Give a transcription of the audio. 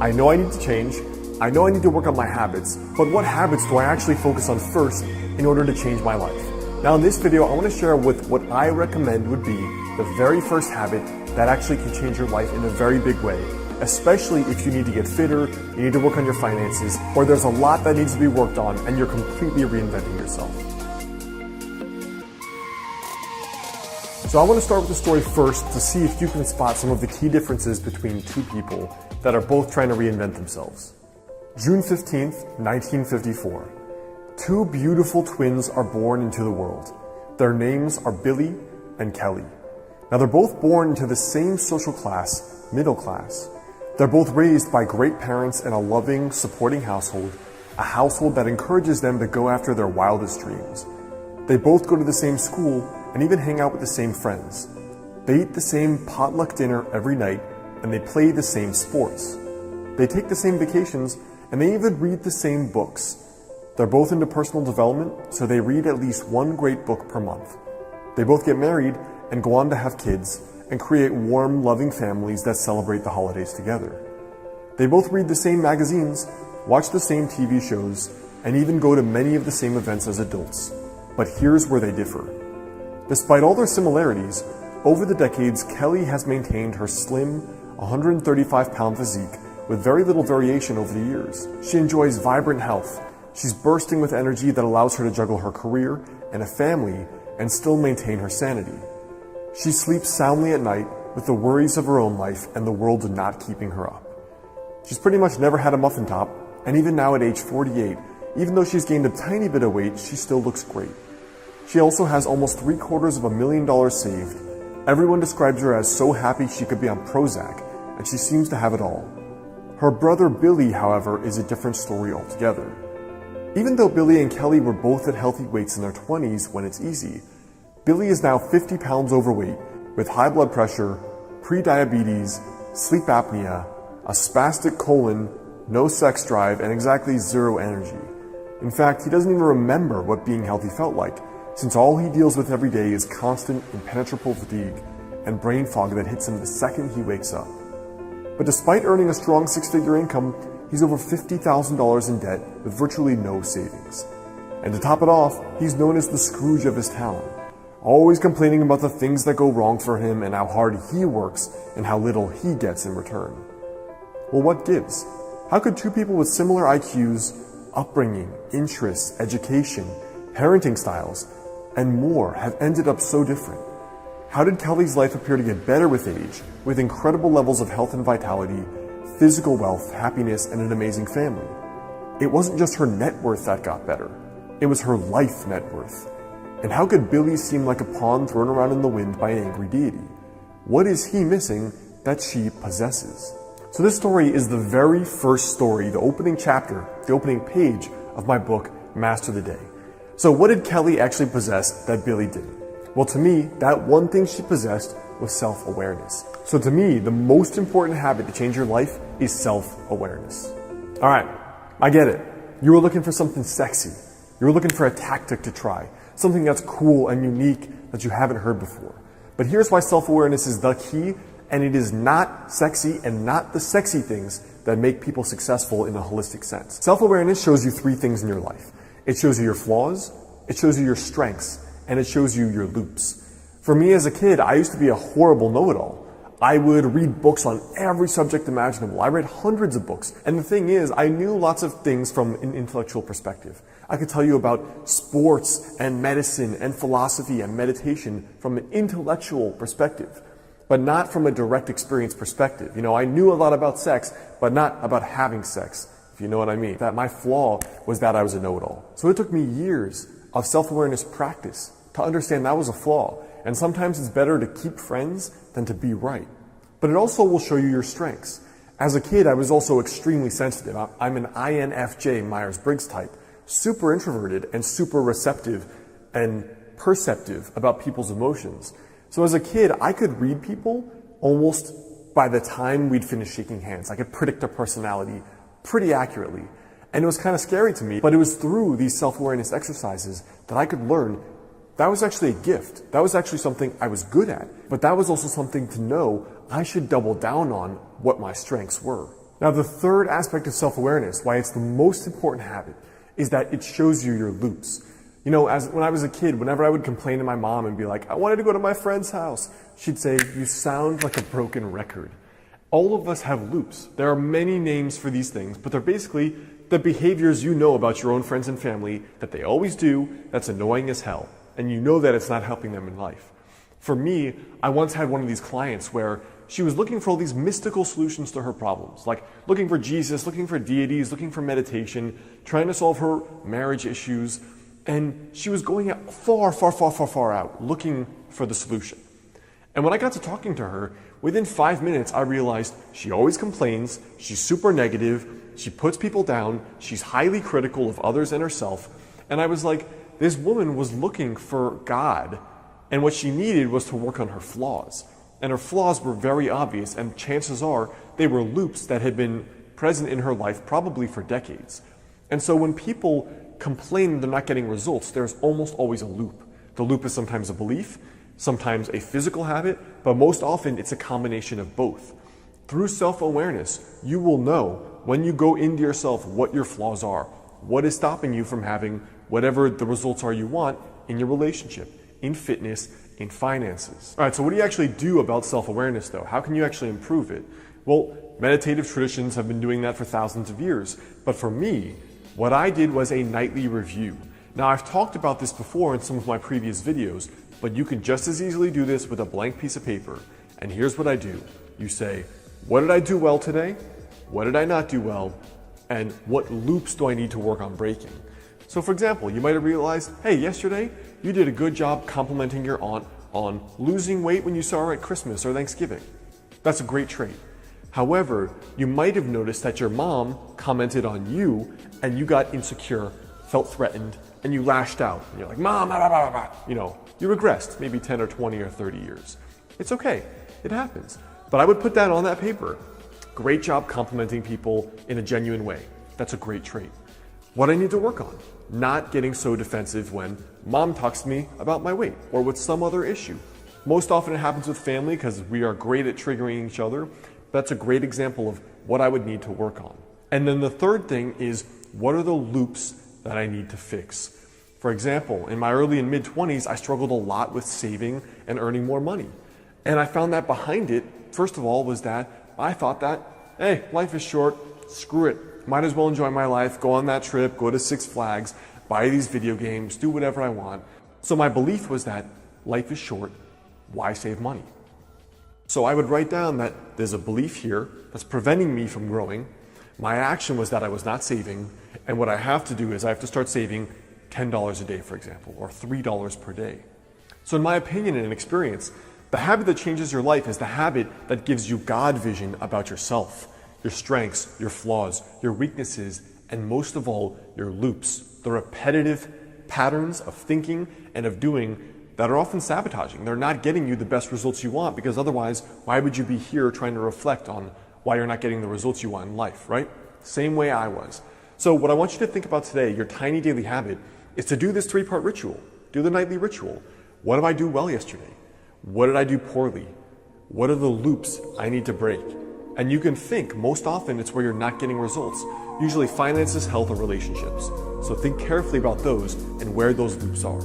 I know I need to change, I know I need to work on my habits, but what habits do I actually focus on first in order to change my life? Now in this video, I want to share what I recommend would be the very first habit that actually can change your life in a very big way, especially if you need to get fitter, you need to work on your finances, or there's a lot that needs to be worked on and you're completely reinventing yourself. So I want to start with the story first to see if you can spot some of the key differences between two people that are both trying to reinvent themselves. June 15th, 1954. Two beautiful twins are born into the world. Their names are Billy and Kelly. Now they're both born into the same social class, middle class. They're both raised by great parents in a loving, supporting household, a household that encourages them to go after their wildest dreams. They both go to the same school and even hang out with the same friends. They eat the same potluck dinner every night and they play the same sports. They take the same vacations and they even read the same books. They're both into personal development, so they read at least one great book per month. They both get married and go on to have kids and create warm, loving families that celebrate the holidays together. They both read the same magazines, watch the same TV shows, and even go to many of the same events as adults. But here's where they differ. Despite all their similarities, over the decades, Kelly has maintained her slim, 135-pound physique with very little variation over the years. She enjoys vibrant health. She's bursting with energy that allows her to juggle her career and a family and still maintain her sanity. She sleeps soundly at night with the worries of her own life and the world not keeping her up. She's pretty much never had a muffin top, and even now at age 48, even though she's gained a tiny bit of weight, she still looks great. She also has almost $750,000 saved. Everyone describes her as so happy she could be on Prozac, and she seems to have it all. Her brother Billy, however, is a different story altogether. Even though Billy and Kelly were both at healthy weights in their 20s when it's easy, Billy is now 50 pounds overweight with high blood pressure, pre-diabetes, sleep apnea, a spastic colon, no sex drive, and exactly zero energy. In fact, he doesn't even remember what being healthy felt like, since all he deals with every day is constant, impenetrable fatigue and brain fog that hits him the second he wakes up. But despite earning a strong six-figure income, he's over $50,000 in debt with virtually no savings. And to top it off, he's known as the Scrooge of his town, always complaining about the things that go wrong for him and how hard he works and how little he gets in return. Well, what gives? How could two people with similar IQs, upbringing, interests, education, parenting styles, and more have ended up so different? How did Kelly's life appear to get better with age, with incredible levels of health and vitality, physical wealth, happiness, and an amazing family? It wasn't just her net worth that got better. It was her life net worth. And how could Billy seem like a pawn thrown around in the wind by an angry deity? What is he missing that she possesses? So this story is the very first story, the opening chapter, the opening page of my book, Master the Day. So what did Kelly actually possess that Billy didn't? Well, to me, that one thing she possessed was self-awareness. So to me, the most important habit to change your life is self-awareness. All right, I get it. You were looking for something sexy. You were looking for a tactic to try, something that's cool and unique that you haven't heard before. But here's why self-awareness is the key, and it is not sexy and not the sexy things that make people successful in a holistic sense. Self-awareness shows you three things in your life. It shows you your flaws, it shows you your strengths, and it shows you your loops. For me as a kid, I used to be a horrible know-it-all. I would read books on every subject imaginable. I read hundreds of books. And the thing is, I knew lots of things from an intellectual perspective. I could tell you about sports and medicine and philosophy and meditation from an intellectual perspective, but not from a direct experience perspective. You know, I knew a lot about sex, but not about having sex, if you know what I mean. That my flaw was that I was a know-it-all. So it took me years of self-awareness practice to understand that was a flaw. And sometimes it's better to keep friends than to be right. But it also will show you your strengths. As a kid, I was also extremely sensitive. I'm an INFJ Myers-Briggs type, super introverted and super receptive and perceptive about people's emotions. So as a kid, I could read people almost by the time we'd finish shaking hands. I could predict their personality pretty accurately. And it was kind of scary to me, but it was through these self-awareness exercises that I could learn that was actually a gift. That was actually something I was good at. But that was also something to know I should double down on what my strengths were. Now, the third aspect of self-awareness, why it's the most important habit, is that it shows you your loops. You know, when I was a kid, whenever I would complain to my mom and be like, I wanted to go to my friend's house, she'd say, you sound like a broken record. All of us have loops. There are many names for these things, but they're basically the behaviors you know about your own friends and family that they always do that's annoying as hell, and you know that it's not helping them in life. For me, I once had one of these clients where she was looking for all these mystical solutions to her problems, like looking for Jesus, looking for deities, looking for meditation, trying to solve her marriage issues, and she was going out far out looking for the solution. And when I got to talking to her, within 5 minutes, I realized she always complains, she's super negative, she puts people down, she's highly critical of others and herself. And I was like, this woman was looking for God, and what she needed was to work on her flaws. And her flaws were very obvious, and chances are they were loops that had been present in her life probably for decades. And so when people complain they're not getting results, there's almost always a loop. The loop is sometimes a belief, sometimes a physical habit, but most often it's a combination of both. Through self-awareness, you will know when you go into yourself what your flaws are, what is stopping you from having whatever the results are you want in your relationship, in fitness, in finances. All right, so what do you actually do about self-awareness though? How can you actually improve it? Well, meditative traditions have been doing that for thousands of years, but for me, what I did was a nightly review. Now, I've talked about this before in some of my previous videos, but you can just as easily do this with a blank piece of paper. And here's what I do. You say, what did I do well today? What did I not do well? And what loops do I need to work on breaking? So for example, you might have realized, hey, yesterday you did a good job complimenting your aunt on losing weight when you saw her at Christmas or Thanksgiving. That's a great trait. However, you might have noticed that your mom commented on you and you got insecure, felt threatened, and you lashed out. And you're like, Mom, blah, blah, blah, blah. You know, you regressed maybe 10 or 20 or 30 years. It's okay, it happens. But I would put that on that paper. Great job complimenting people in a genuine way. That's a great trait. What I need to work on, not getting so defensive when mom talks to me about my weight or with some other issue. Most often it happens with family because we are great at triggering each other. That's a great example of what I would need to work on. And then the third thing is, what are the loops that I need to fix? For example, in my early and mid-20s, I struggled a lot with saving and earning more money. And I found that behind it, first of all, was that I thought that, hey, life is short, screw it. Might as well enjoy my life, go on that trip, go to Six Flags, buy these video games, do whatever I want. So my belief was that life is short, why save money? So I would write down that there's a belief here that's preventing me from growing. My action was that I was not saving, and what I have to do is I have to start saving $10 a day, for example, or $3 per day. So in my opinion and experience, the habit that changes your life is the habit that gives you God vision about yourself, your strengths, your flaws, your weaknesses, and most of all, your loops, the repetitive patterns of thinking and of doing that are often sabotaging. They're not getting you the best results you want, because otherwise, why would you be here trying to reflect on why you're not getting the results you want in life, right? Same way I was. So what I want you to think about today, your tiny daily habit, is to do this 3-part ritual. Do the nightly ritual. What did I do well yesterday? What did I do poorly? What are the loops I need to break? And you can think, most often it's where you're not getting results. Usually finances, health, or relationships. So think carefully about those and where those loops are.